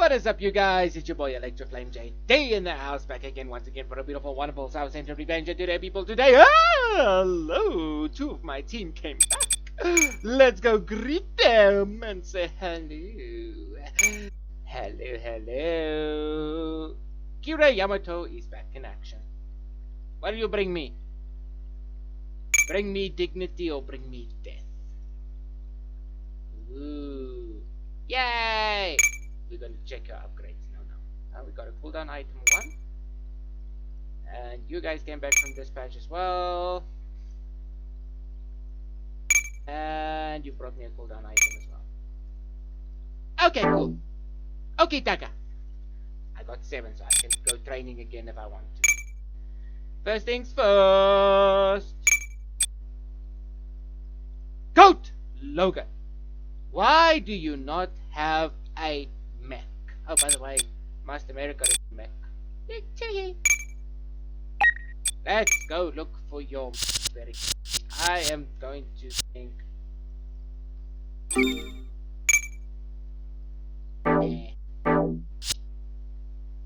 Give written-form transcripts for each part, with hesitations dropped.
What is up, you guys? It's your boy Electroflame JD in the house, back again once again for a beautiful, wonderful South Central Revenge. And today, people, hello, two of my team came back. Let's go greet them and say hello. Hello. Kira Yamato is back in action. What do you bring me? Bring me dignity or bring me death? Ooh. Yay! We're going to check our upgrades now. We got a cooldown item 1. And you guys came back from dispatch as well. And you brought me a cooldown item as well. Okay, cool. Okay, Taka. I got 7, so I can go training again if I want to. First things first. Goat Logan. Why do you not have a mech? Oh, by the way, Master America is a mech. Let's go look for your very. I am going to think.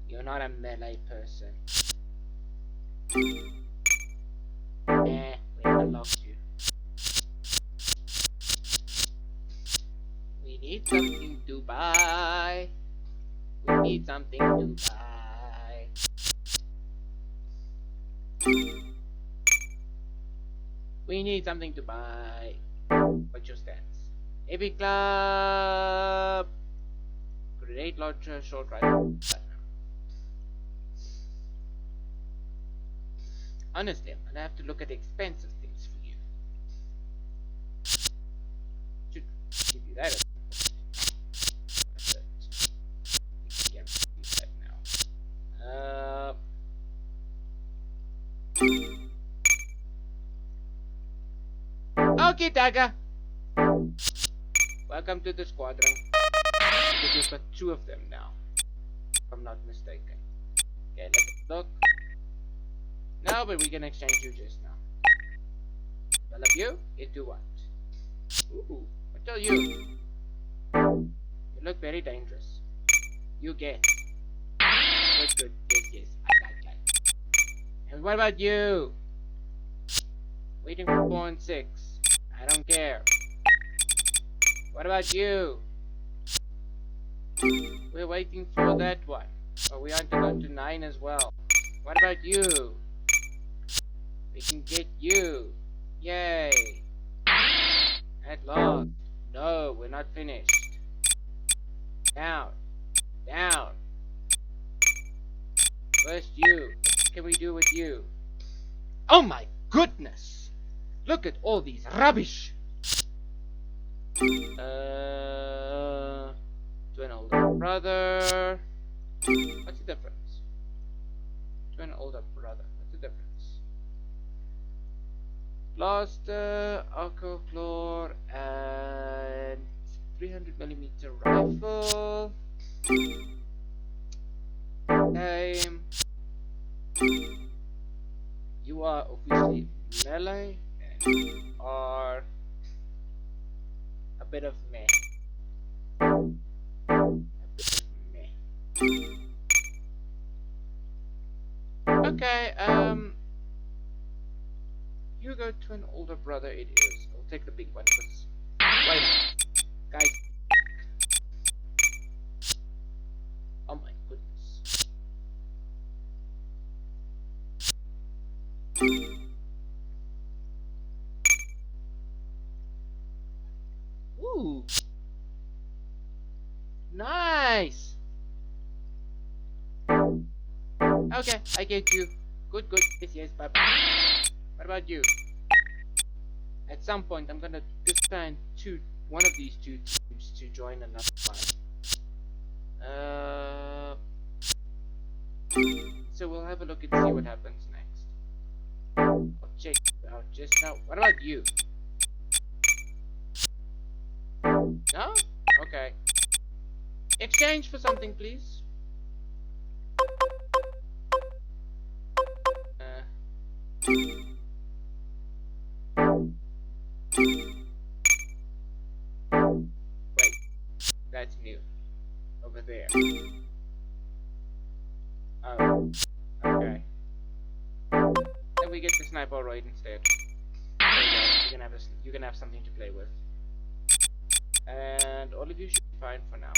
You're not a melee person. We unlocked you. We need something to buy. We need something to buy. We need something to buy. What's your stats? Heavy club. Grenade launcher, short rifle. Honestly, I'm gonna have to look at expensive things for you. Should give you that. That's it. We can use that now. Okay, Daga. Welcome to the squadron. We've got 2 of them now, if I'm not mistaken. Okay, let's look. No, but we can exchange you just now. Well, of you, into what? Ooh, I tell you. You look very dangerous. You get. Good. Yes. I like that. And what about you? Waiting for 4 and 6. I don't care. What about you? We're waiting for that one. Oh, we want to go to 9 as well. What about you? We can get you. Yay. At last. No, we're not finished. Down. First you. What can we do with you? Oh my goodness. Look at all these rubbish. To an older brother. What's the difference? To an older brother. What's the difference? Blaster, alcohol floor, and 300mm rifle. Game. You are obviously melee and you are a bit of meh. Okay, you go to an older brother, it is. I'll take the big one because why not? Guys. Oh my goodness. Ooh. Nice. Okay, I get you. Good. Yes, bye. What about you? At some point, I'm gonna disband one of these 2 teams to join another one. So we'll have a look and see what happens next. I'll check it out just now. What about you? No? Okay. Exchange for something, please. Wait, that's new. over there. Oh, okay. Then we get the sniper right instead. There you go. You can have something to play with. And all of you should be fine for now.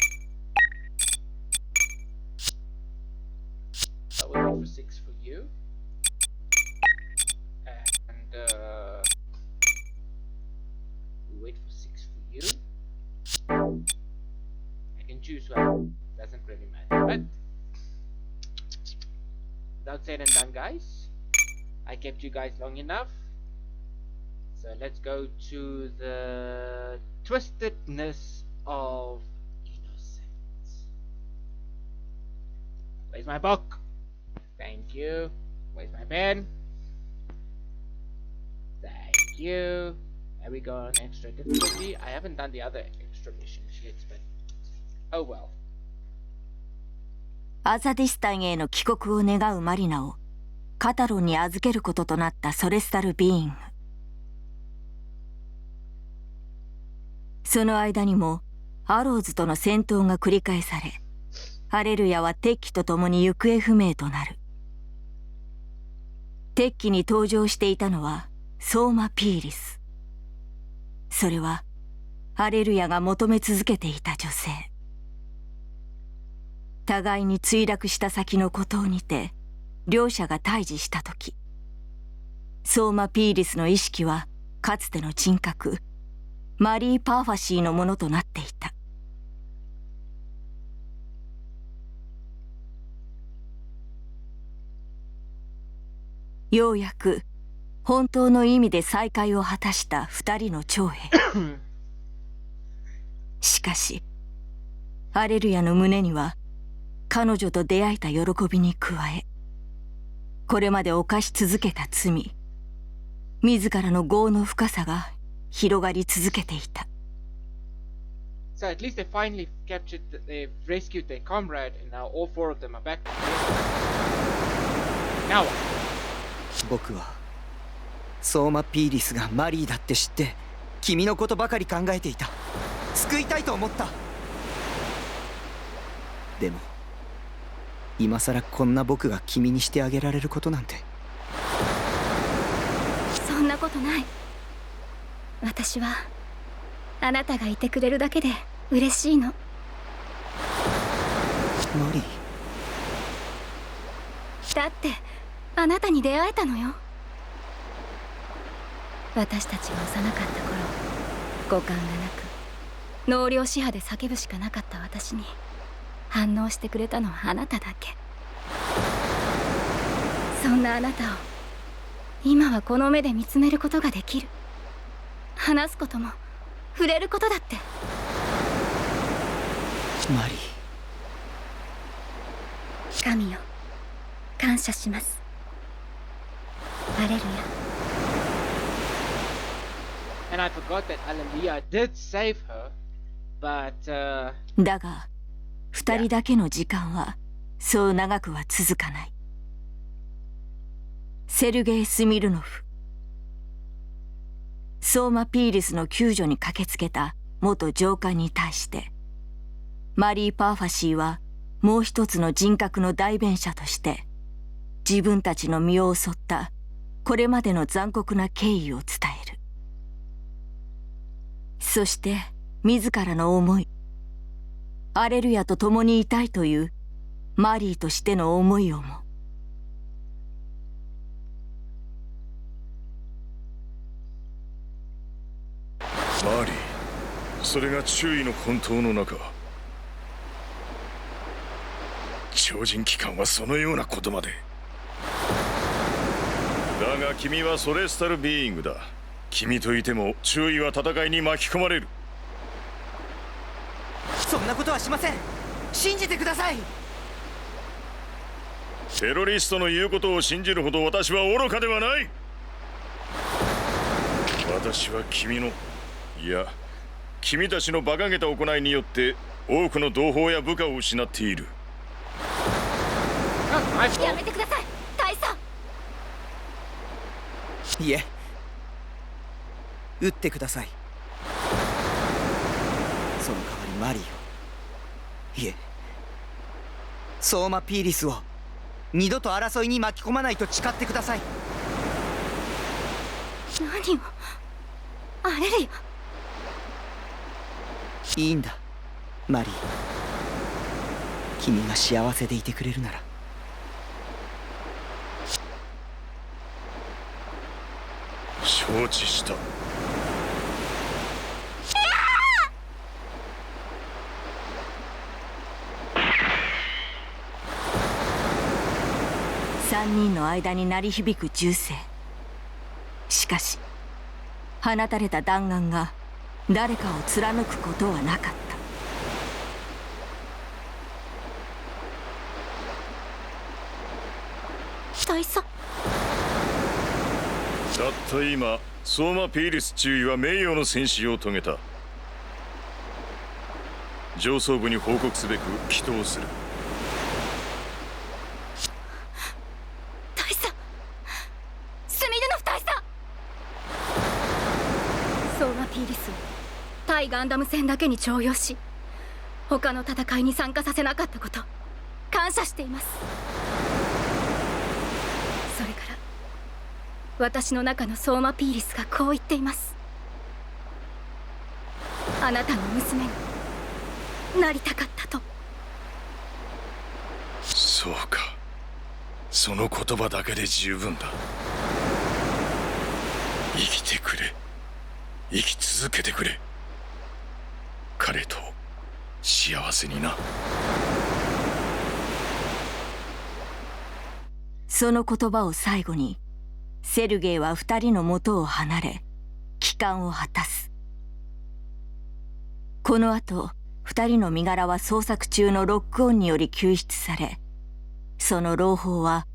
I will wait for 6 for you. And we'll wait for 6 for you. I can choose one. Doesn't really matter. But without said and done, guys, I kept you guys long enough. So let's go to the Twistedness of Innocence. Where's my book? Thank you. Where's my pen? Thank you. And we go on extra difficulty. I haven't done the other extra missions yet, but oh well. アザディスタンへの帰国を願うマリナをカタロンに預けることとなったソレスタル・ビーング。その間にもアローズとの戦闘が繰り返され、ハレルヤは敵機と共に行方不明となる。敵機に搭乗していたのはソーマ・ピーリス。それはハレルヤが求め続けていた女性。互いに墜落した先の孤島にて両者が対峙したとき、ソーマ・ピーリスの意識はかつての人格マリー・パーファシーのものとなっていた。ようやく本当の意味で再会を果たした二人の長兵。しかしアレルヤの胸には彼女と出会えた喜びに加え、これまで犯し続けた罪、自らの業の深さが広がり続けていた。So at least they finally captured, they've rescued their comrade, and now all 4 of them are back. Now what? 僕はソーマ・ピーリスがマリーだって知って君のことばかり考えていた。救いたいと思った。でも今さらこんな僕が君にしてあげられることなんて。そんなことない。私はあなたがいてくれるだけで嬉しいの。マリー。だってあなたに出会えたのよ。私たちが幼かった頃、五感がなく納涼支派で叫ぶしかなかった私に反応してくれたのはあなただけ。そんなあなたを今はこの目で見つめることができる。話すことも触れることだって。マリー。神よ、感謝します。ハレルヤ。And I forgot that Alleluia did save her, but だが二人だけの時間はそう長くは続かない。セルゲイ・スミルノフ、ソーマ・ピーリスの救助に駆けつけた元上官に対してマリー・パーファシーはもう一つの人格の代弁者として自分たちの身を襲ったこれまでの残酷な経緯を伝える。そして自らの思い、アレルヤと共にいたいというマリーとしての思いをも。マリー、それが注意の本当の中。超人機関はそのようなことまで。だが君はソレスタルビーイングだ。君といても注意は戦いに巻き込まれる。そんなことはしません。信じてください。テロリストの言うことを信じるほど私は愚かではない。私は君の、いや君たちの馬鹿げた行いによって多くの同胞や部下を失っている。やめてください、大佐。いえ、撃ってください。その代わりマリーを、いえ相馬ピーリスを二度と争いに巻き込まないと誓ってください。何を。アレリア。いいんだマリー、君が幸せでいてくれるなら。承知した。3人の間に鳴り響く銃声。しかし放たれた弾丸が誰かを貫くことはなかった。大佐。たった今相馬ピーリス中尉は名誉の戦死を遂げた。上層部に報告すべく祈祷する。大佐、スミルノフ大佐。相馬ピーリスを対ガンダム戦だけに徴用し、他の戦いに参加させなかったこと、感謝しています。それから私の中の相馬ピーリスがこう言っています。あなたの娘になりたかったと。そうか、その言葉だけで十分だ。生きてくれ、生き続けてくれ。彼と幸せにな。その言葉を最後にセルゲイは2人の元を離れ帰還を果たす。この後2人の身柄は捜索中のロックオンにより救出され、その朗報は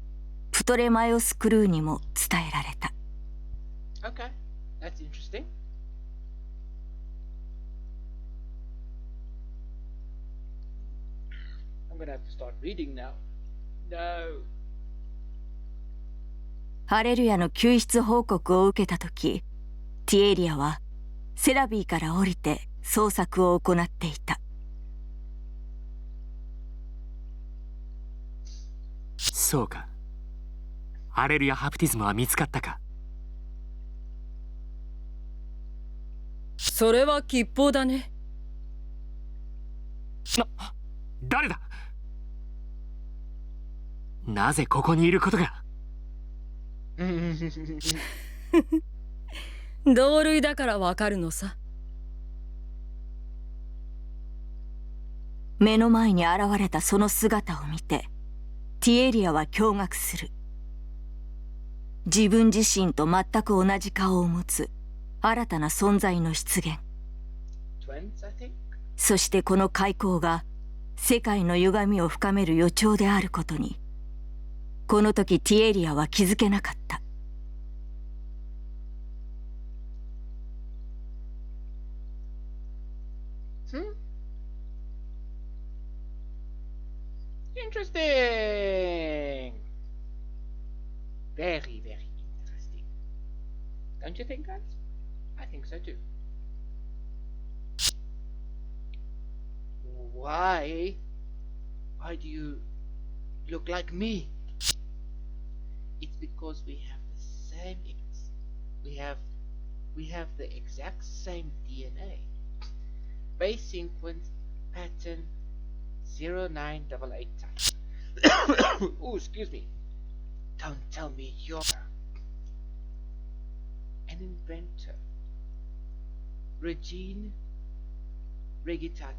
プトレマイオスクルーにも伝えられた。 Okay, that's interesting. I'm gonna have to start reading now. No. ハレルヤの救出報告を受けた時、ティエリアはセラビーから降りて捜索を行っていた。そうか。アレルヤハプティズムは見つかったか。それは吉報だね。誰だ。なぜここにいることが。同類だからわかるのさ。目の前に現れたその姿を見てティエリアは驚愕する。自分自身と全く同じ顔を持つ新たな存在の出現。 Twins, I think? そしてこの開口が世界の歪みを深める予兆であることに、この時ティエリアは気づけなかった。Interesting. Very, very interesting. Don't you think, guys? I think so too. Why? Why do you look like me? It's because we have the same. We have the exact same DNA. Base sequence pattern 0988 type. Oh, excuse me. Don't tell me you're an inventor. Regine Rigita.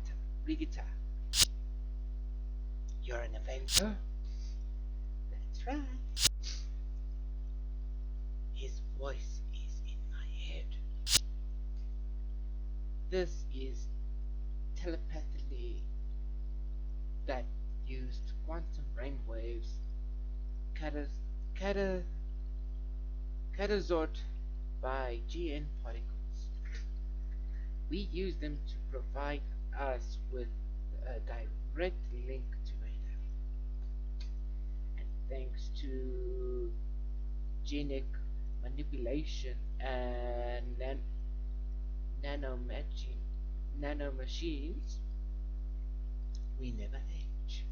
You're an inventor? That's right. His voice is in my head. This is telepathically that used quantum brainwaves catazort by GN particles. We use them to provide us with a direct link to radar. And thanks to genic manipulation and nanomachines, we never age.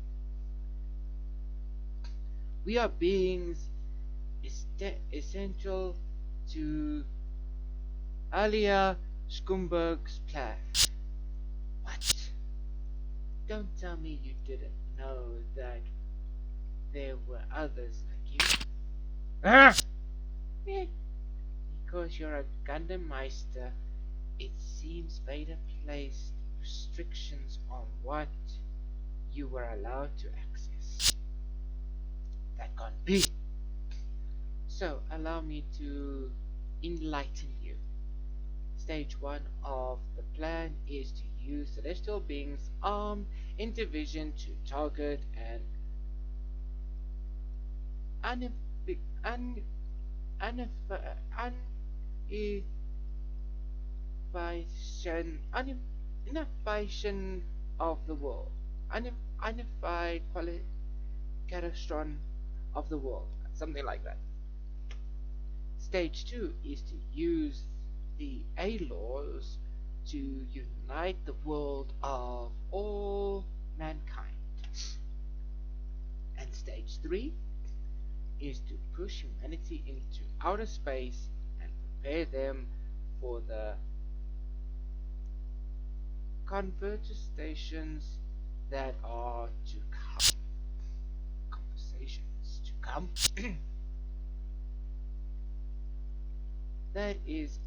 We are beings essential to Alia Skumberg's plan. What? Don't tell me you didn't know that there were others like you. Ah! Because you're a Gundam Meister, it seems Vader placed restrictions on what you were allowed to access. That can't be. So, allow me to enlighten you. Stage 1 of the plan is to use celestial beings armed in division to target an unification of the world, unified catastrophe of the world, something like that. Stage 2 is to use the A-laws to unite the world of all mankind. And stage 3 is to push humanity into outer space and prepare them for the converter stations that are to come. Conversations to come. That is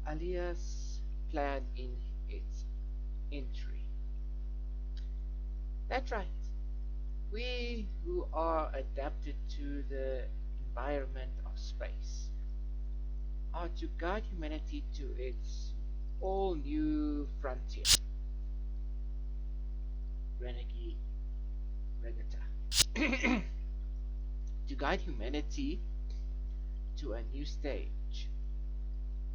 Alia's plan in its entry. That's right. We who are adapted to the environment of space are to guide humanity to its all new frontier. Regata. To guide humanity to a new stage.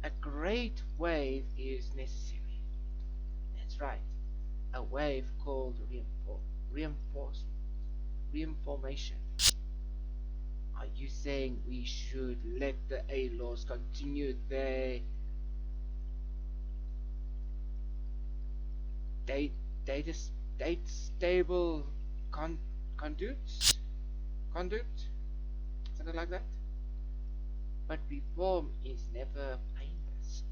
A great wave is necessary. That's right. A wave called reinformation. Are you saying we should let the A-laws continue their date stable conduit? Something like that? But reform is never painless.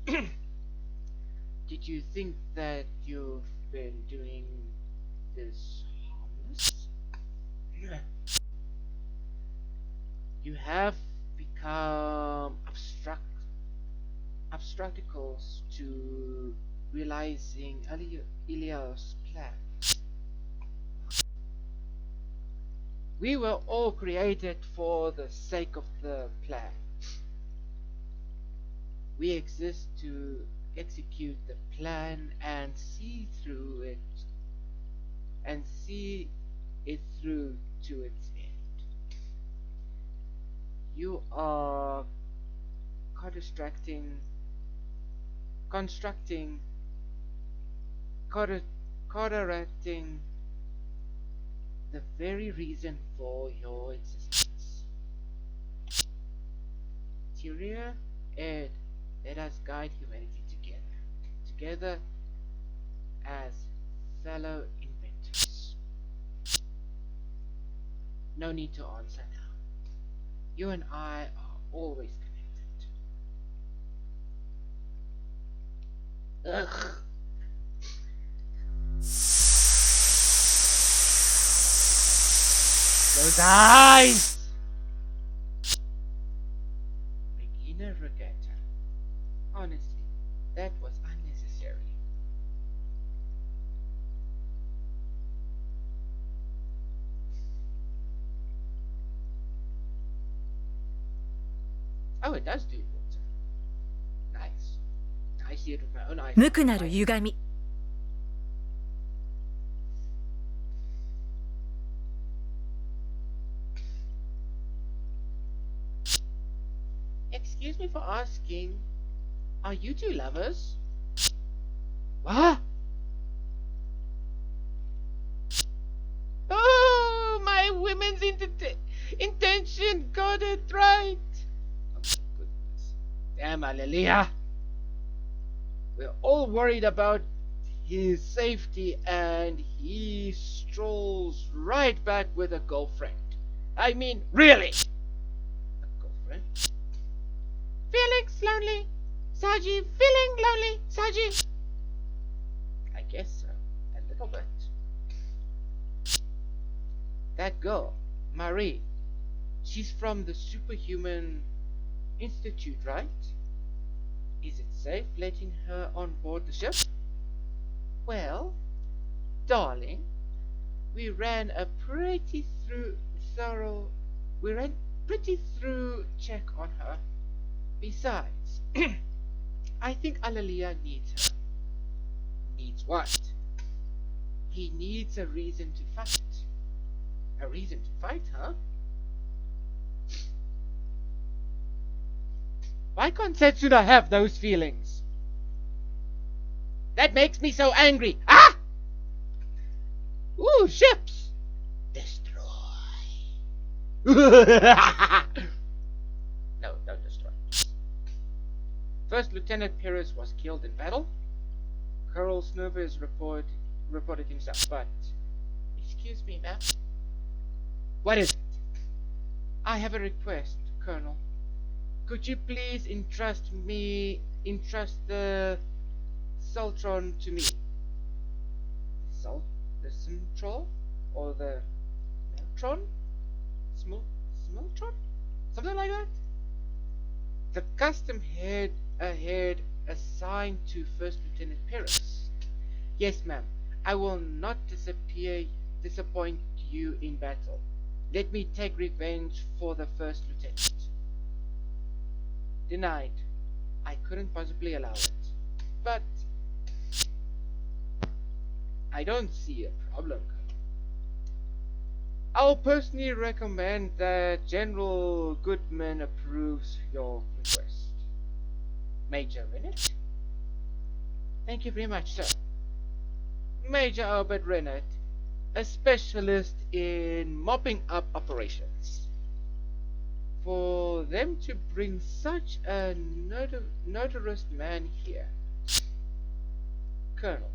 Did you think that you've been doing this harmless? You have become obstacles to realizing Ilia's plan. We were all created for the sake of the plan. We exist to execute the plan and see it through to its end. You are constructing the very reason for your existence. Tyria, Ed, let us guide humanity together as fellow inventors. No need to answer now. You and I are always connected. Ugh. Those eyes! Beginner regatta. Honestly, that was unnecessary. Oh, it does do water. Nice. I see it with my own eyes. 無垢なる歪み。Excuse me for asking, are you two lovers? What? Oh, my women's intention got it right. Oh my goodness. Damn, Alelia. We're all worried about his safety and he strolls right back with a girlfriend. I mean, really. A girlfriend? Feeling lonely, Saji. Feeling lonely, Saji. I guess so. A little bit. That girl, Marie. She's from the Superhuman Institute, right? Is it safe letting her on board the ship? Well, darling, we ran pretty thorough check on her. Besides, I think Alalia needs her. Needs what? He needs a reason to fight. A reason to fight, huh? Why can't Setsuna have those feelings? That makes me so angry. Ah! Ooh, ships! Destroy. No, don't destroy. First Lieutenant Pires was killed in battle. Colonel Snover reported himself, but... Excuse me, ma'am. What is it? I have a request, Colonel. Could you please entrust the Sultron to me? The Simtrol? Or the Meltron? Smiltron? Something like that? The custom head assigned to First Lieutenant Pires. Yes, ma'am. I will not disappoint you in battle. Let me take revenge for the First Lieutenant. Denied. I couldn't possibly allow it. But I don't see a problem, Colonel. I'll personally recommend that General Goodman approves your request. Major Rennet? Thank you very much, sir. Major Albert Rennet, a specialist in mopping up operations. For them to bring such a notorious man here. Colonel,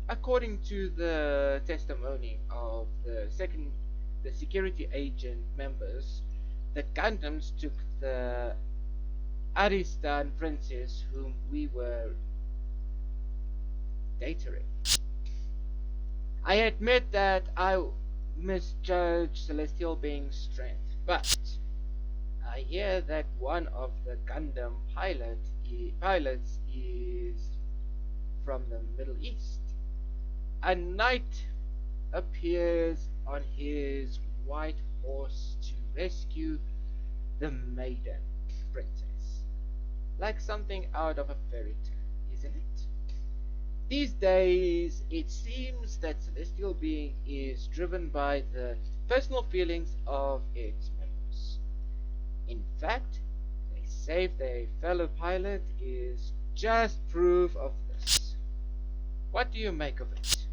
according to the testimony of the security agent members, the Gundams took the Aristan princess whom we were dating. I admit that I misjudged Celestial Being's strength, but I hear that one of the Gundam pilots is from the Middle East. A knight appears on his white horse to rescue the maiden princess. Like something out of a fairy tale, isn't it? These days, it seems that Celestial Being is driven by the personal feelings of its members. In fact, they save their fellow pilot is just proof of this. What do you make of it?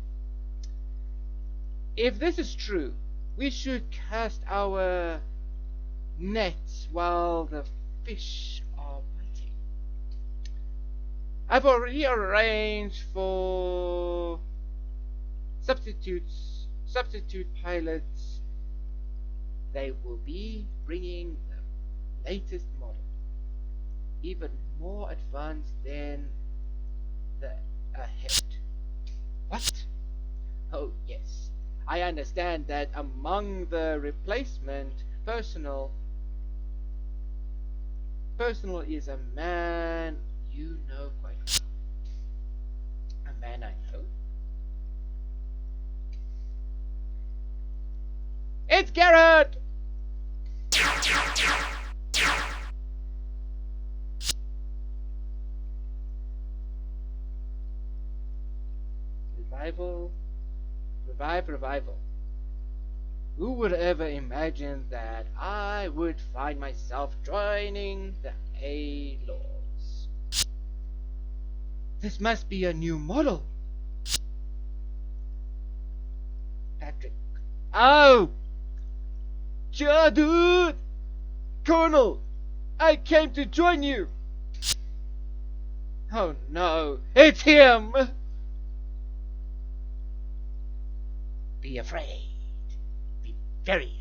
If this is true, we should cast our nets while the fish are biting. I've already arranged for substitute pilots. They will be bringing the latest model, even more advanced than the ahead. What? Oh yes, I understand that among the replacement personnel is a man you know quite well. A man I know? It's Garrett! Revival. Who would ever imagine that I would find myself joining the A-Laws? This must be a new model. Patrick. Oh! Yeah, dude! Colonel! I came to join you! Oh no, it's him! Be afraid. Be very afraid.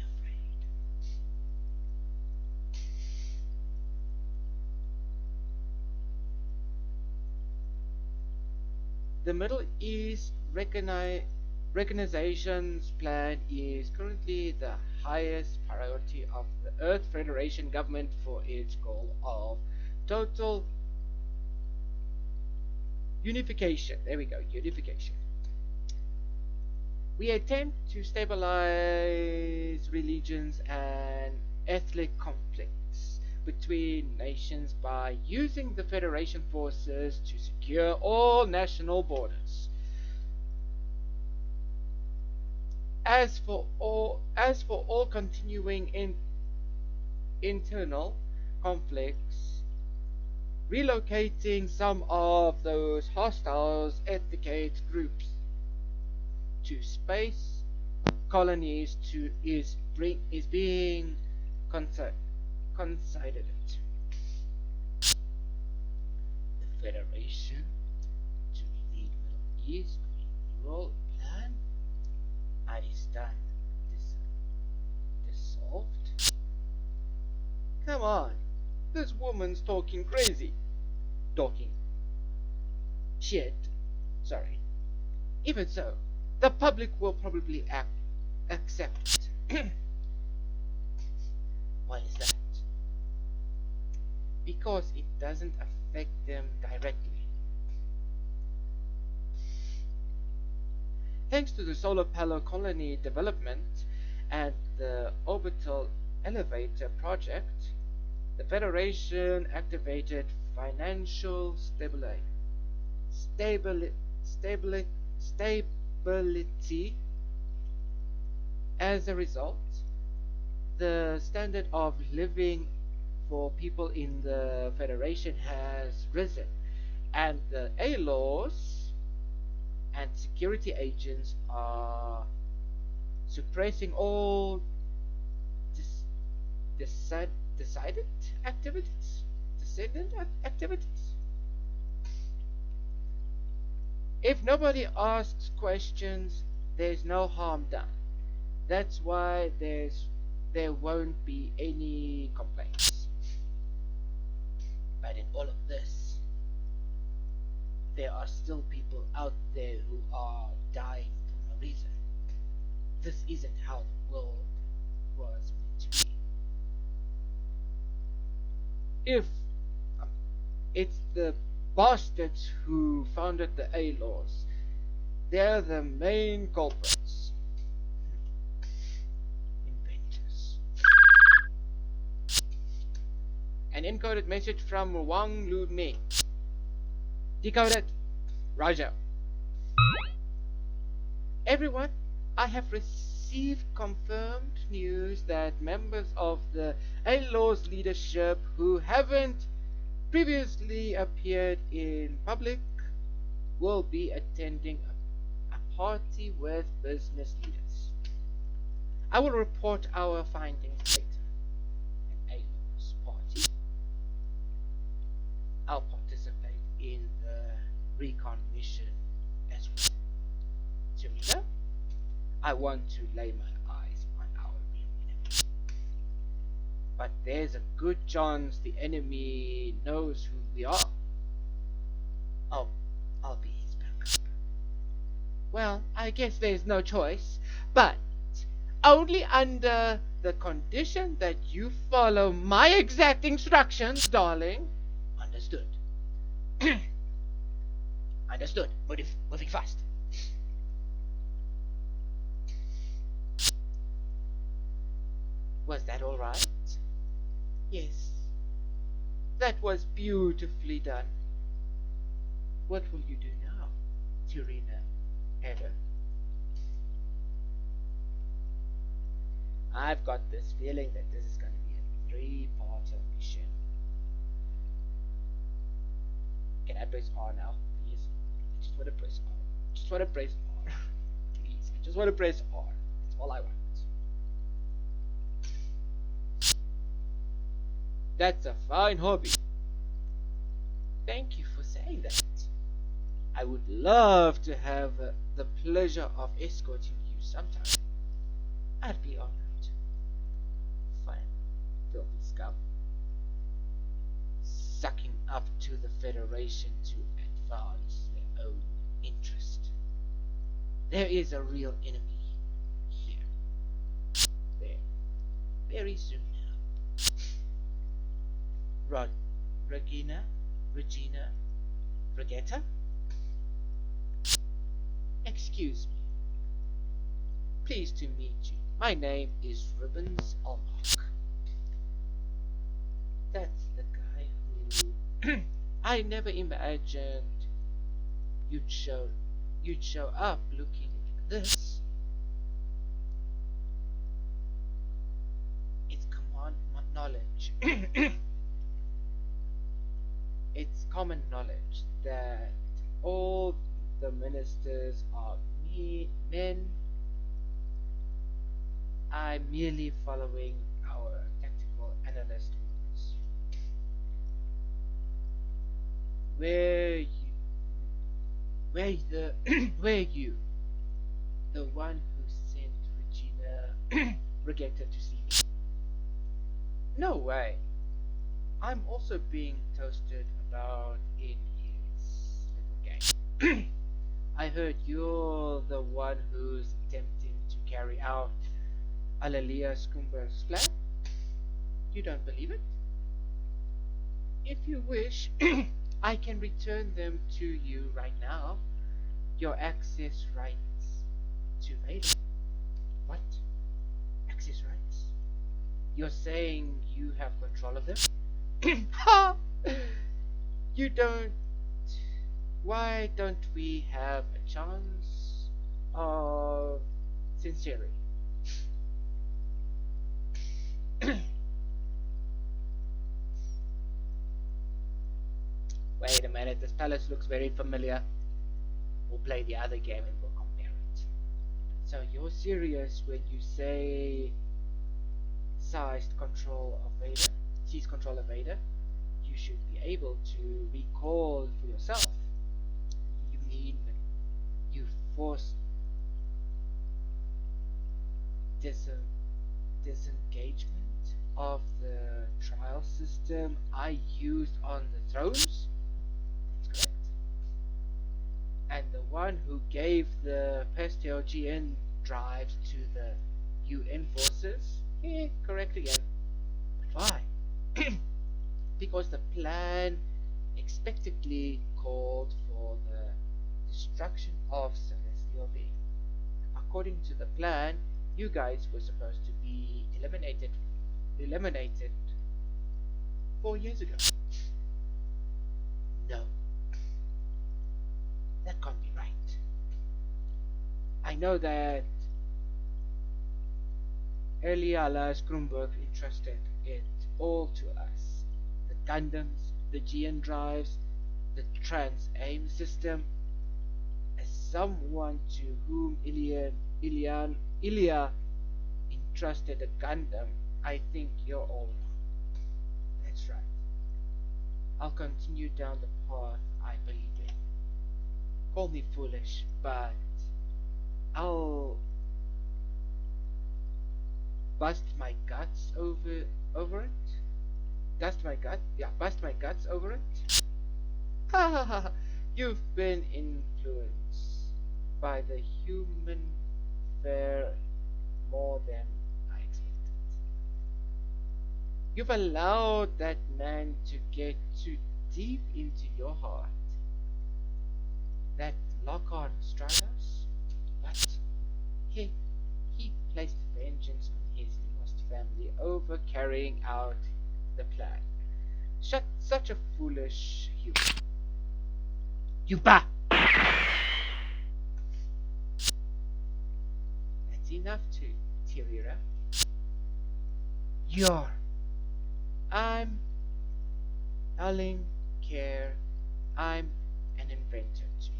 The Middle East Recognization's plan is currently the highest priority of the Earth Federation government for its goal of total unification. There we go, unification. We attempt to stabilize religions and ethnic conflicts between nations by using the Federation forces to secure all national borders. As for all continuing internal conflicts, relocating some of those hostile ethnic groups to space colonies is being considered. The Federation to lead Middle East renewal plan is done. Dissolved. Come on, this woman's talking crazy. Talking shit. Sorry. Even so, the public will probably accept it. Why is that? Because it doesn't affect them directly. Thanks to the solar panel colony development and the orbital elevator project, the Federation activated financial stability. As a result, the standard of living for people in the Federation has risen, and the A-laws and security agents are suppressing all dissident activities. If nobody asks questions, there's no harm done. That's why there won't be any complaints. But in all of this, there are still people out there who are dying for no reason. This isn't how the world was meant to be. If it's the bastards who founded the A-laws, they're the main culprits. Inventors. An encoded message from Wang Lu Ming. Decoded. Roger. Everyone, I have received confirmed news that members of the A-Law's leadership who haven't previously appeared in public will be attending a party with business leaders. I will report our findings later. An A-Law's party. I'll participate in the recon mission as well. Serena, I want to lay my eyes on our real enemy. But there's a good chance the enemy knows who we are. I'll be his backup. Well, I guess there's no choice, but only under the condition that you follow my exact instructions, darling. Understood. Understood. Moving fast. Was that all right? Yes. That was beautifully done. What will you do now, Serena Heather? I've got this feeling that this is going to be a 3-part mission. Can I press R now, please? I just want to press R. Just want to press R. Please, I just want to press R. That's all I want. That's a fine hobby. Thank you for saying that. I would love to have the pleasure of escorting you sometime. I'd be honored. Fine, filthy scum. Sucking up to the Federation to advance their own interest. There is a real enemy here. There. Very soon now. Regina? Regetta? Excuse me. Pleased to meet you. My name is Ribbons Almark. That's the guy who I never imagined you'd show up looking like this. It's common knowledge. It's common knowledge that all the ministers are men. I'm merely following our tactical analyst orders. Where you, the one who sent Regina Regetta to see me? No way. I'm also being toasted about in his little game. I heard you're the one who's attempting to carry out Alalia Skumber's plan. You don't believe it? If you wish, I can return them to you right now. Your access rights to Vader. What? Access rights? You're saying you have control of them? Ha! You don't. Why don't we have a chance of sincerity? Wait a minute, this palace looks very familiar. We'll play the other game and we'll compare it. So you're serious when you say seized control of Vader? Seize control of Vader? You should be able to recall for yourself. You mean you forced disengagement of the trial system I used on the thrones? That's correct. And the one who gave the Pastel GN drives to the UN forces? Correct again. But why? Because the plan expectedly called for the destruction of celestial being. According to the plan, you guys were supposed to be eliminated 4 years ago. No. That can't be right. I know that Eliala Skrumberg entrusted it all to us. The Gundams, the GN drives, the trans-aim system. As someone to whom Ilya entrusted a Gundam, I think you're all wrong. That's right. I'll continue down the path I believe in. Call me foolish, but I'll bust my guts over it. Bust my guts over it. Ha ha ha! You've been influenced by the human fare more than I expected. You've allowed that man to get too deep into your heart. That Lockhart Stratos? What? He placed vengeance on his lost family over carrying out the plan. Such a foolish human. Yuba! That's enough to Tirira. I'm Aling Care. I'm an inventor too.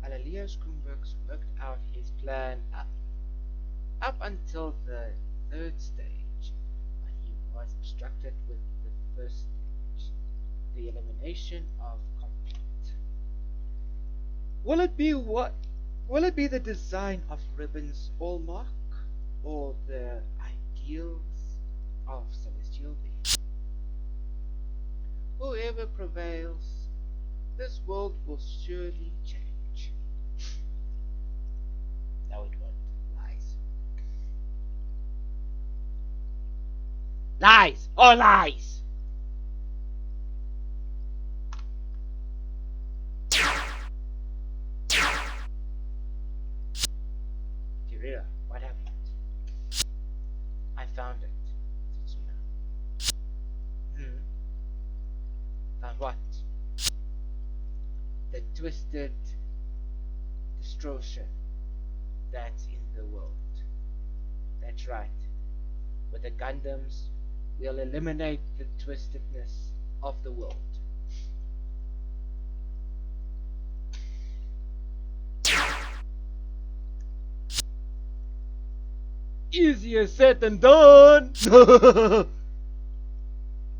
Alalia Skrumberg's worked out his plan up until the third stage, but he was obstructed with the first stage, the elimination of conflict. Will it be the design of Ribbons Allmark? all the ideals of celestial beings. Whoever prevails, this world will surely change. No, it won't. Lies. Lies! All lies! Kirira, what happened? I found it, Tsuna. Found what? The twisted distortion that's in the world. That's right. With the Gundams, we'll eliminate the twistedness of the world. Easier said than done.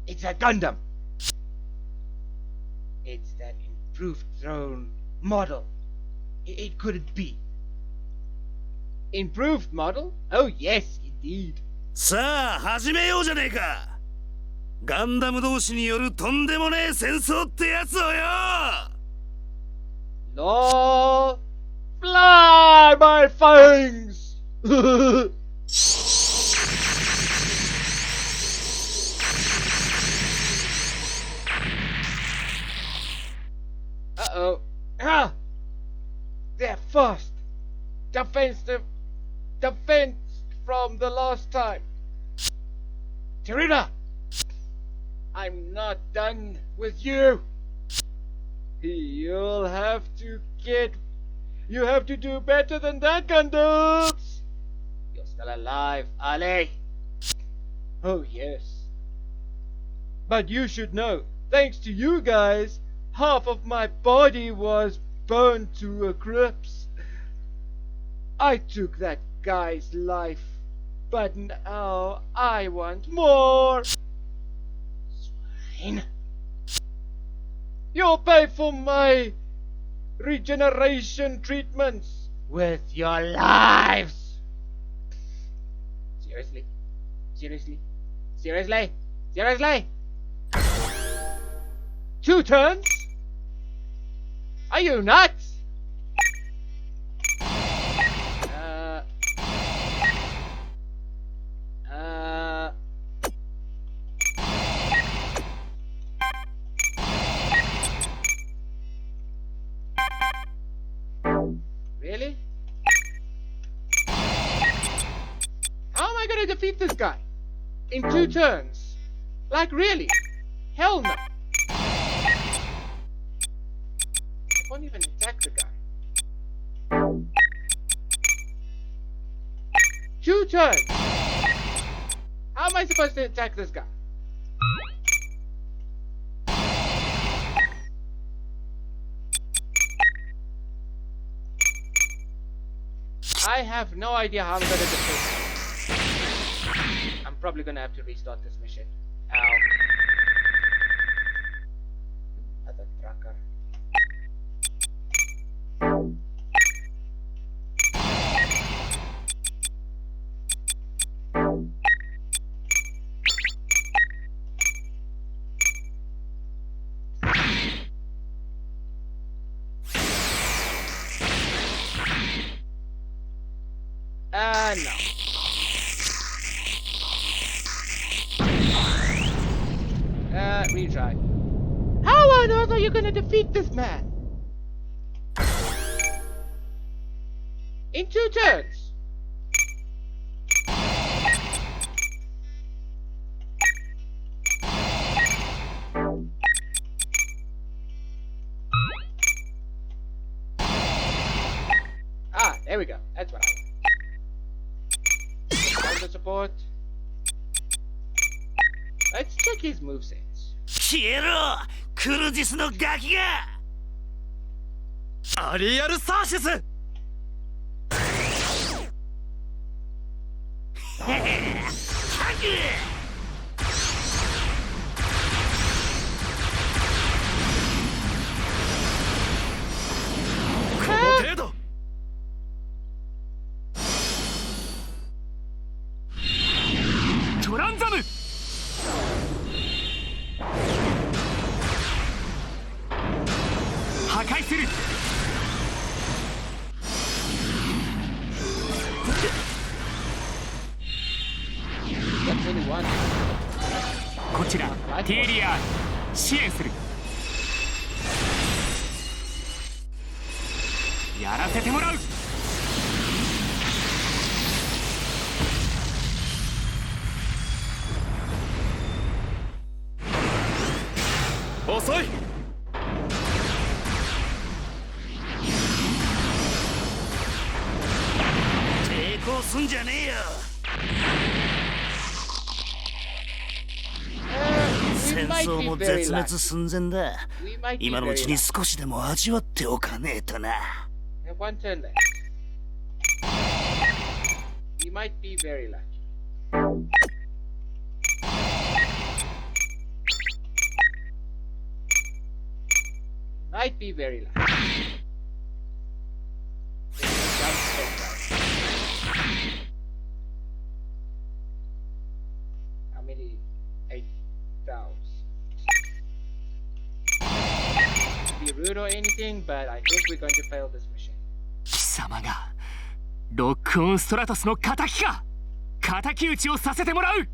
It's a Gundam. It's that improved drone model. It couldn't be. Improved model? Oh yes, indeed. さあ始めようじゃねえか。ガンダム同士によるとんでもねえ戦争ってやつをよ。No, fly my fangs. Uh-oh. Ah! They're fast. Defense from the last time. Terina! I'm not done with you. You have to do better than that, Gundams. You're still alive, Ale. Oh, yes. But you should know, thanks to you guys, half of my body was burned to a crisp. I took that guy's life, but now I want more. Swine. You'll pay for my regeneration treatments with your lives. Seriously? Seriously? Seriously? Seriously? 2 turns? Are you nuts? Really? How am I gonna defeat this guy? In 2 turns? Like really? Hell no. I won't even attack the guy. 2 turns! How am I supposed to attack this guy? I have no idea how I'm gonna defeat him. I'm probably gonna have to restart this mission. Ow. Another tracker. No. Retry. How on earth are you gonna defeat this man? In 2 turns? Ah, there we go. That's what I want. Counter support. Let's check his movesets. 消えろクルジスのガキが。アリアルサーシス。この程度。壊する。 That's only one. こちらティエリアー支援する。やらせてもらう。遅い。抵抗すんじゃねえよ。 戦 We might 争 be も very 絶滅 lucky. 寸前だ。 We might be 今のう very ちに lucky. 少しでも味わっておかねえとな。 We have one turn left. We might be very lucky. Might be very lucky. How many? 8,000. Be rude or anything, but I think we're going to fail this mission. 貴様がロックオンストラトスの仇か。敵討ちをさせてもらう。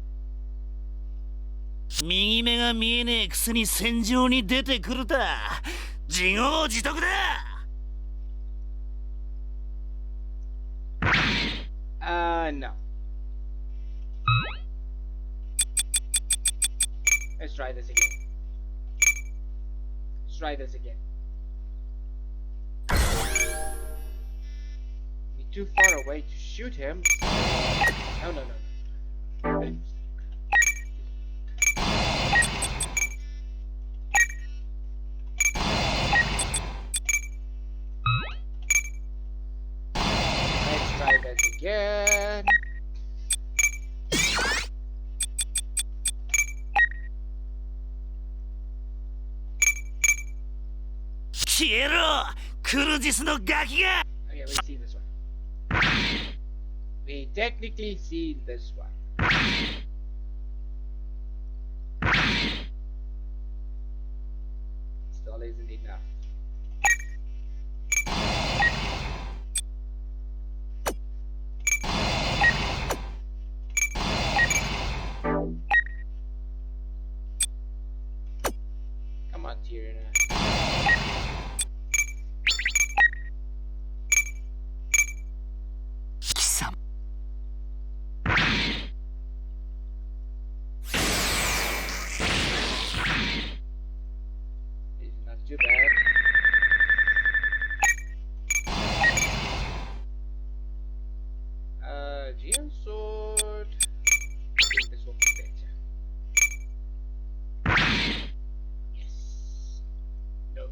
右目が見えねえくせに戦場に出てくるだ。自業自得だ。 No. Let's try this again. Let's try this again. We're too far away to shoot him. No, no, no, no. Let's try this again. Okay, we see this one. We technically see this one. Still isn't enough. Come on, Tyrion. 貴様 It's not too bad. GM sword. I think this will be better. Yes. No.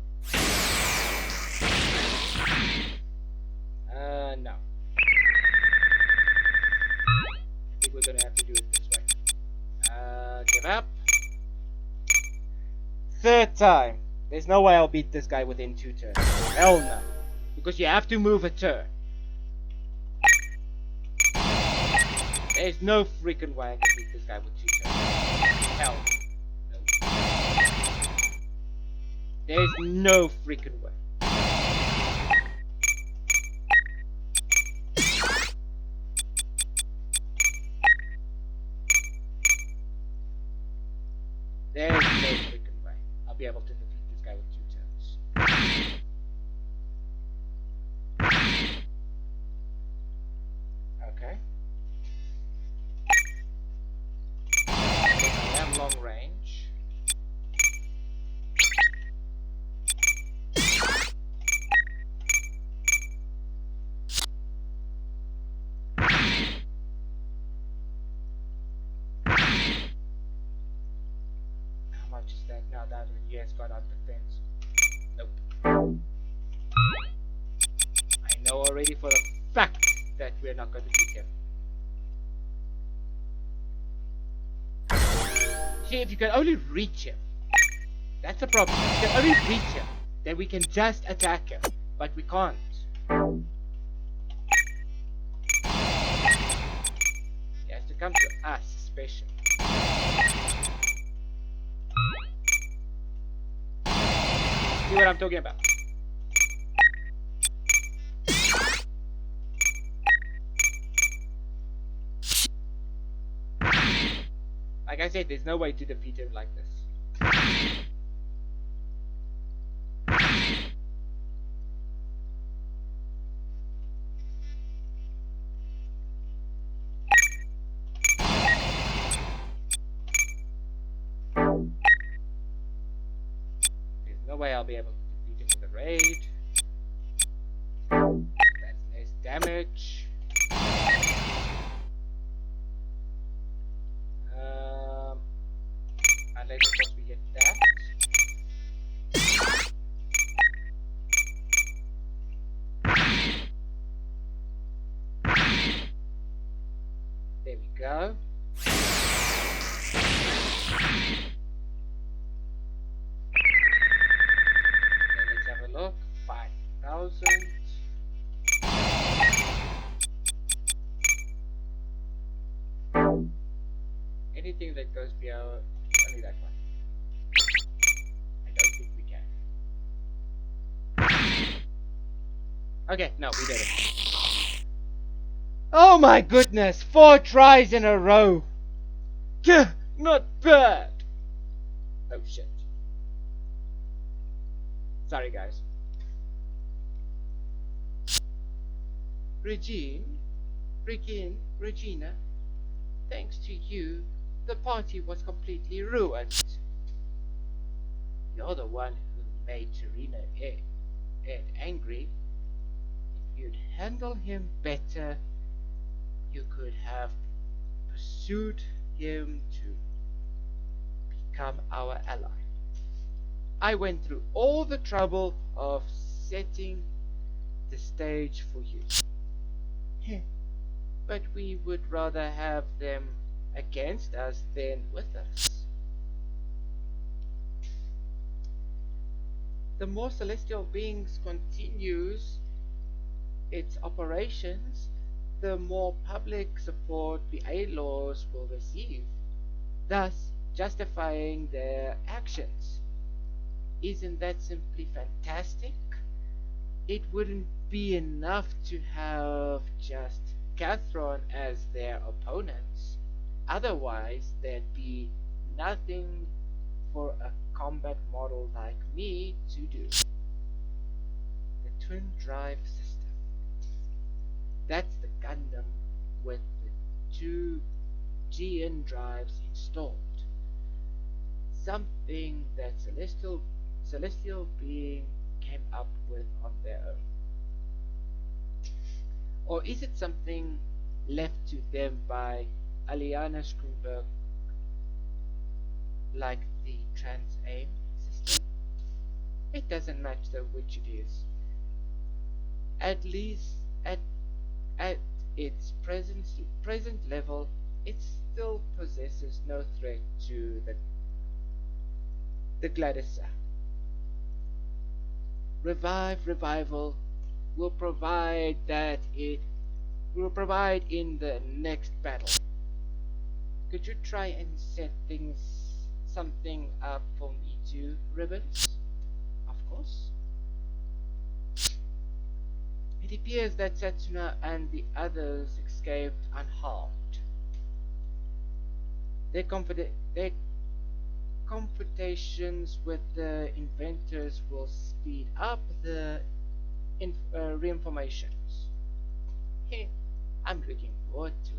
No. I think we're gonna have to do it this way. Give up. Third time. There's no way I'll beat this guy within 2 turns. Hell no. Because you have to move a turn. There's no freaking way I can beat this guy with 2 turns. Hell no. There's no freaking way. There's no freaking way I'll be able to defeat this guy with 2 turns. Okay. I am long range. How much is that now that he has got on defense? Nope. I know already for a fact that we're not going to beat him. See, if you can only reach him, that's the problem. If you can only reach him, then we can just attack him. But we can't. He has to come to us, especially. See what I'm talking about? Like I said, there's no way to defeat him like this. There's no way I'll be able to defeat him with a raid. That's less damage. Unless of course we get that. There we go. Let's have a look. 5,000. Anything that goes beyond only that one. I don't think we can. Okay, no, we did it. Oh my goodness! 4 tries in a row! Gah, not bad! Oh shit. Sorry guys. Regina, thanks to you, the party was completely ruined. You're the one who made Serena Ed angry. If you'd handled him better, you could have pursued him to become our ally. I went through all the trouble of setting the stage for you. But we would rather have them against us than with us. The more Celestial Beings continues its operations, the more public support the A-Laws will receive, thus justifying their actions. Isn't that simply fantastic? It wouldn't be enough to have just Catherine as their opponents. Otherwise, there'd be nothing for a combat model like me to do. The twin drive system. That's the Gundam with the 2 GN drives installed. Something that Celestial Being came up with on their own. Or is it something left to them by Aliana Scrumberg, like the Trans-AIM system? It doesn't matter which it is. At least at its present level, it still possesses no threat to the Gladysar. Revival will provide in the next battle. Could you try and set something up for me too, Ribbons? Of course. It appears that Setsuna and the others escaped unharmed. Their computations with the inventors will speed up the reinformations. I'm looking forward to it.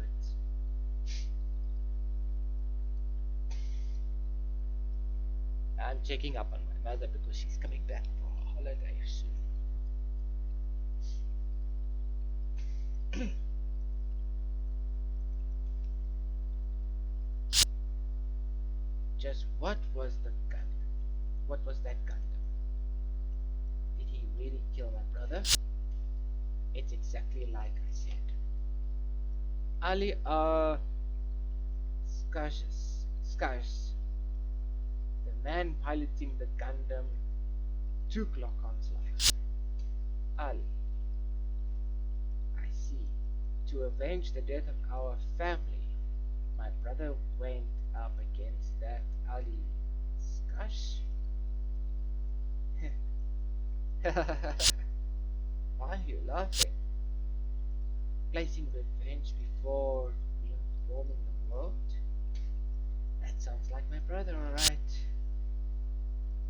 I'm checking up on my mother because she's coming back for a holiday soon. Just what was the Gundam? What was that Gundam? Did he really kill my brother? It's exactly like I said. Ali Skars, the man piloting the Gundam, took Lokon's life. Ali, I see. To avenge the death of our family, my brother went up against that Ali Skars. Why are you laughing? Placing revenge before reforming the world? That's That sounds like my brother, alright.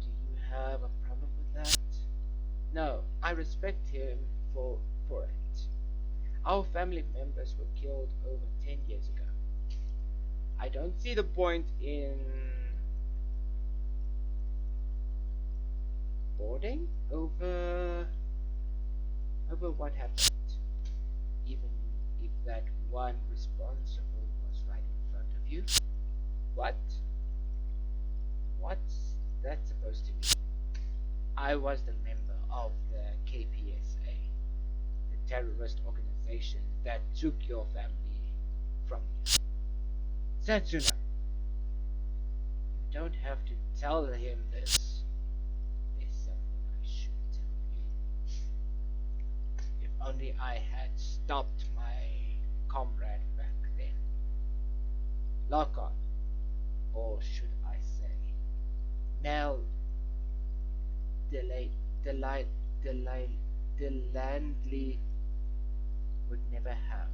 Do you have a problem with that? No, I respect him for it. Our family members were killed over 10 years ago. I don't see the point in boarding over what happened, even if that one responsible was right in front of you. What? What's that supposed to mean? I was the member of the KPSA, the terrorist organization that took your family from you. Satsuna, you don't have to tell him this. There's something I should tell you. If only I had stopped my comrade back then. Lock on, or should I say, Nell Delandly would never have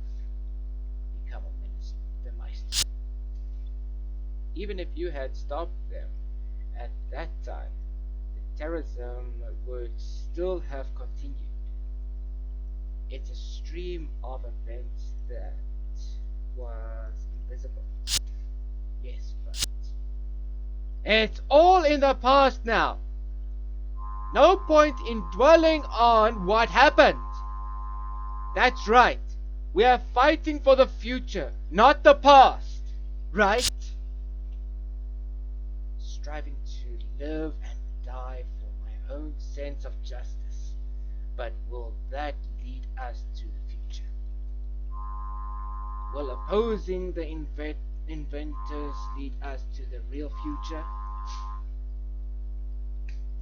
become a minister, the Meister. Even if you had stopped them at that time, the terrorism would still have continued. It's a stream of events that was invisible. Yes, but it's all in the past now. No point in dwelling on what happened. That's right. We are fighting for the future, not the past. Right? Striving to live and die for my own sense of justice. But will that lead us to the future? Will opposing the inventors lead us to the real future?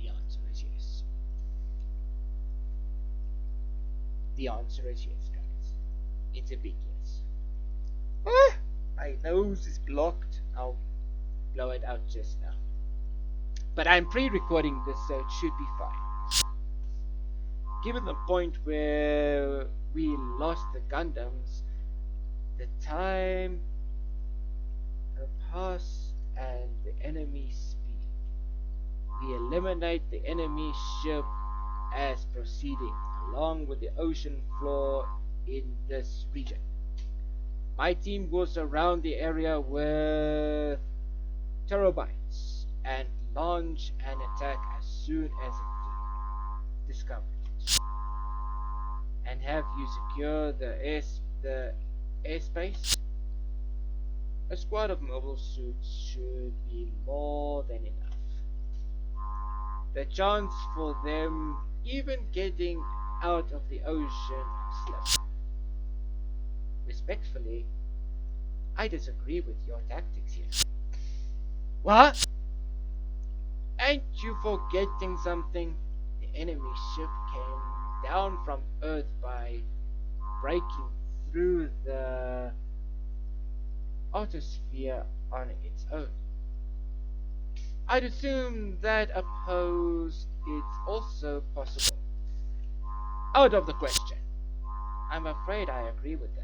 The answer is yes. The answer is yes, guys. It's a big yes. Ah, my nose is blocked. I'll blow it out just now. But I'm pre-recording this, so it should be fine. Given the point where we lost the Gundams, the time passed and the enemy speed. We eliminate the enemy ship as proceeding along with the ocean floor in this region. My team goes around the area with terabytes and launch an attack as soon as it discovered it. And have you secure the airspace? A squad of mobile suits should be more than enough. The chance for them even getting out of the ocean is slim. Respectfully, I disagree with your tactics here. What? Ain't you forgetting something? The enemy ship came down from Earth by breaking through the autosphere on its own. I'd assume that opposed it's also possible. Out of the question. I'm afraid I agree with that.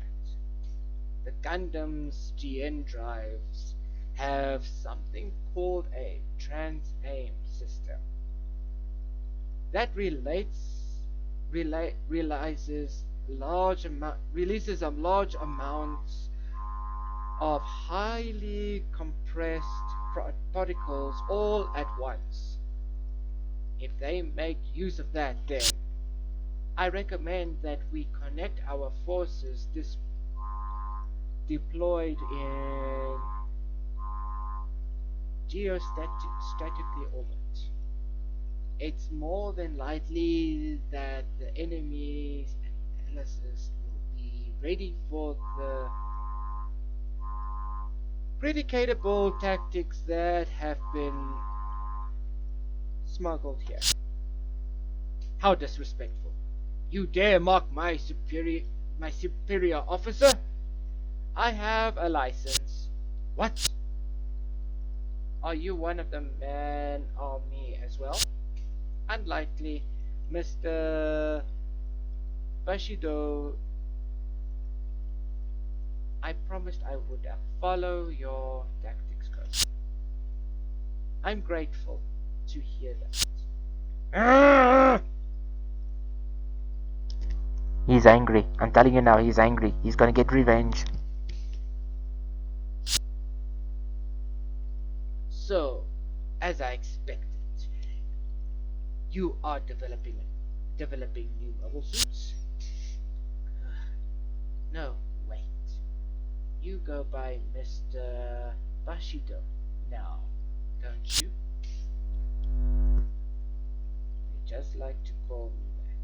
The Gundam's GN drives have something called a trans-aim system that releases large amounts of highly compressed particles all at once. If they make use of that, then I recommend that we connect our forces deployed in geostatically orbit. It's more than likely that the enemy's analysis will be ready for the predicatable tactics that have been smuggled here. How disrespectful. You dare mock my superior officer? I have a license. What? Are you one of the man army as well? Unlikely, Mr. Bushido. I promised I would follow your tactics code. I'm grateful to hear that. He's angry. I'm telling you now, he's angry. He's gonna get revenge. So, as I expected, you are developing new mobile suits. No, wait. You go by Mr. Bashido now, don't you? They just like to call me that.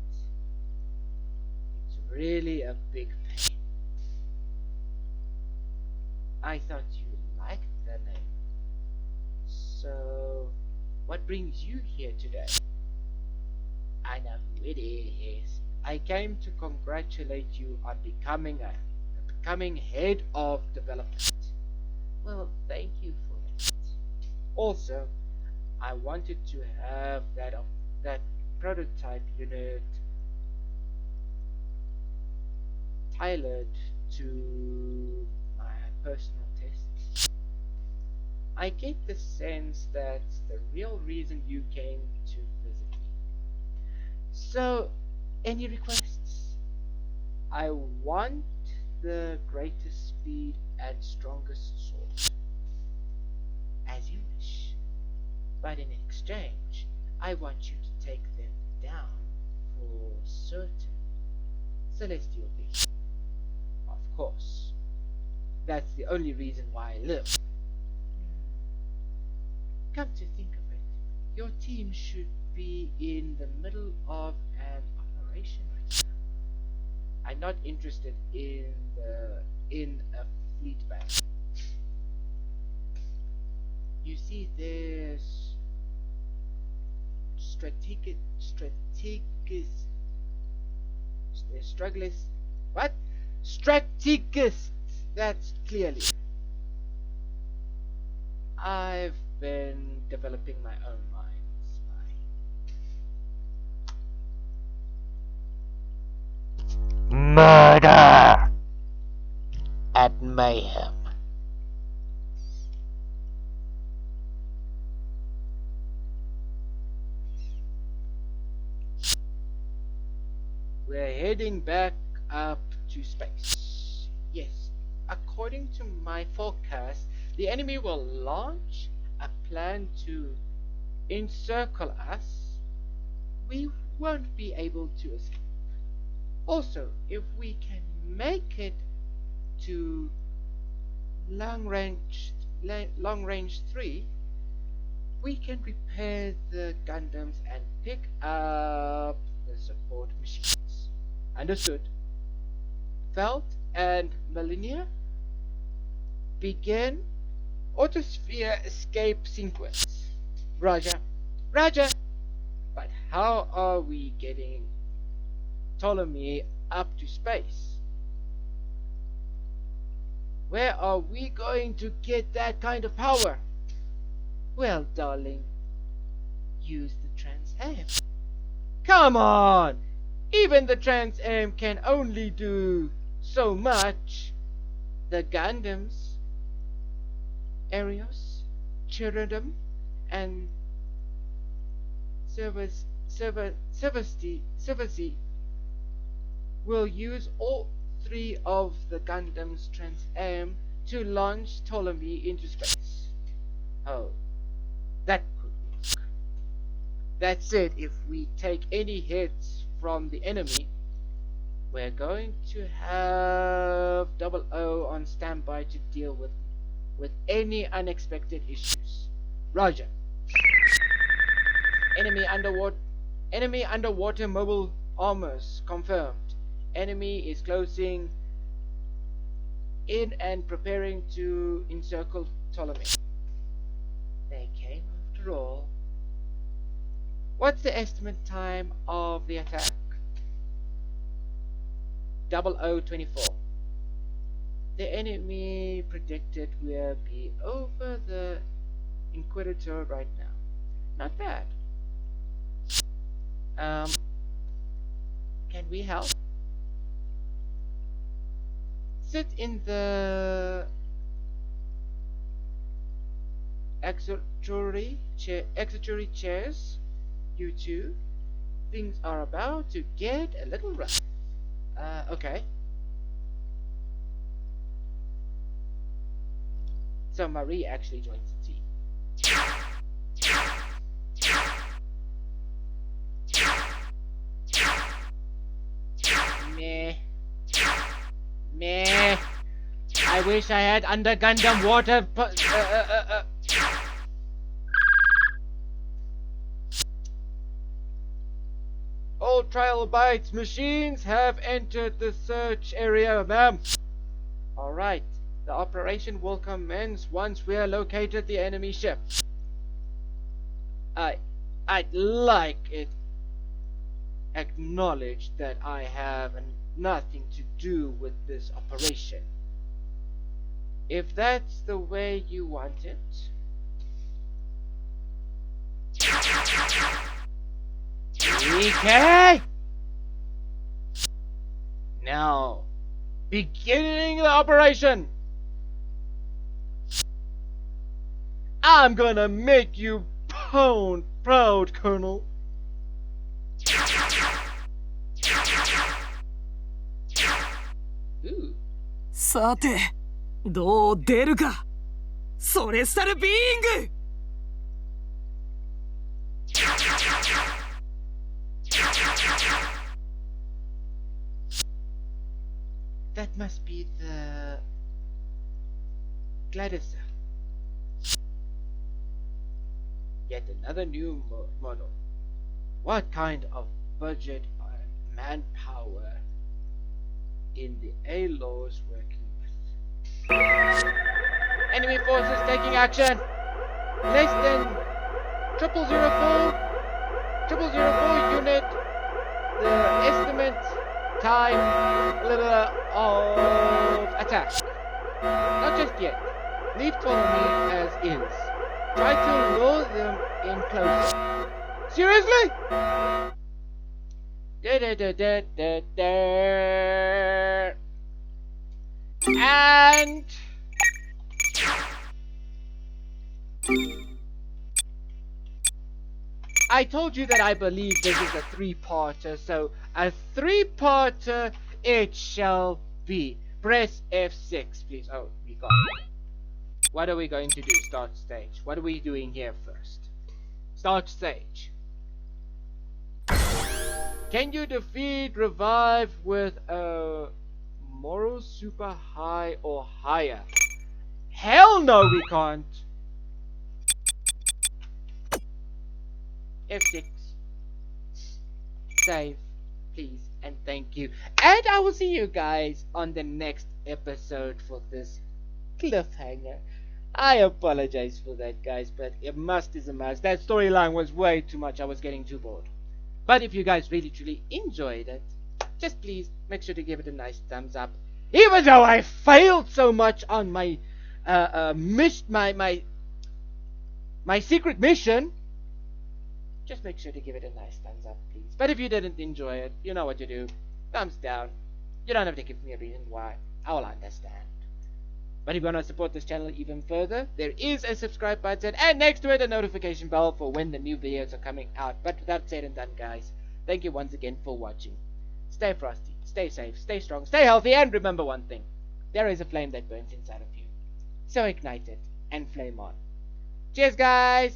It's really a big pain. I thought you liked the name. So, what brings you here today? I know who it is. I came to congratulate you on becoming head of development. Well, thank you for that. Also, I wanted to have that prototype unit tailored to my personal tests. I get the sense that's the real reason you came to visit me. So, any requests? I want the greatest speed and strongest sword. As you wish. But in exchange, I want you to take them down for certain celestial beings. Of course. That's the only reason why I live. Come to think of it, your team should be in the middle of an operation right now. I'm not interested in a fleet battle. You see, there's strugglers. What? Strategists. That's clearly. I've been developing my own mind, spy. Murder at mayhem. We're heading back up to space. Yes, according to my forecast, the enemy will launch a plan to encircle us. We won't be able to escape. Also, if we can make it to long range 3, we can repair the Gundams and pick up the support machines. Understood. Veld and Millennia, begin autosphere escape sequence. Roger. Roger. But how are we getting Ptolemy up to space? Where are we going to get that kind of power? Well, darling, use the Trans-Am. Come on! Even the Trans-Am can only do so much. The Gundams, Arios, Chirodum, and Silversea will use all 3 of the Gundam's Trans-Am to launch Ptolemy into space. Oh, that could work. That said, if we take any hits from the enemy, we're going to have Double O on standby to deal with any unexpected issues. Roger. Enemy underwater mobile armors confirmed. Enemy is closing in and preparing to encircle Ptolemy. They came after all. What's the estimate time of the attack? 0024. The enemy predicted we'll be over the Inquisitor right now. Not bad. Can we help? Sit in the Executory chairs, you two. Things are about to get a little rough. Okay. So Marie actually joins the team. Meh. Meh. I wish I had under Gundam water. All trilobites machines have entered the search area, ma'am. Alright, the operation will commence once we have located the enemy ship. I'd like it acknowledged that I have nothing to do with this operation. If that's the way you want it. Okay. Now, beginning the operation. I'm gonna make you proud, Colonel. Ooh. さてどう出るかソレスタルビーイング That must be the Gladys. Yet another new model. What kind of budget and manpower in the A-Laws working with? Enemy forces taking action. Less than 0004 unit. The estimate time of attack. Not just yet. Leave Ptolemy as is. Try to lure them in closer. Seriously? And I told you that I believe this is a three-parter, so a three-parter it shall be. Press F6, please. Oh, we got it. What are we going to do? Start stage. What are we doing here first? Start stage. Can you defeat revive with a moral super high or higher? Hell no, we can't. F6. Save, please, and thank you. And I will see you guys on the next episode for this cliffhanger. I apologize for that, guys, but a must is a must. That storyline was way too much. I was getting too bored. But if you guys really truly enjoyed it, just please make sure to give it a nice thumbs up. Even though I failed so much on my my secret mission, just make sure to give it a nice thumbs up, please. But if you didn't enjoy it, you know what to do. Thumbs down. You don't have to give me a reason why. I will understand. But if you want to support this channel even further, there is a subscribe button and next to it a notification bell for when the new videos are coming out. But with that said and done, guys, thank you once again for watching. Stay frosty, stay safe, stay strong, stay healthy, and remember one thing. There is a flame that burns inside of you. So ignite it and flame on. Cheers, guys!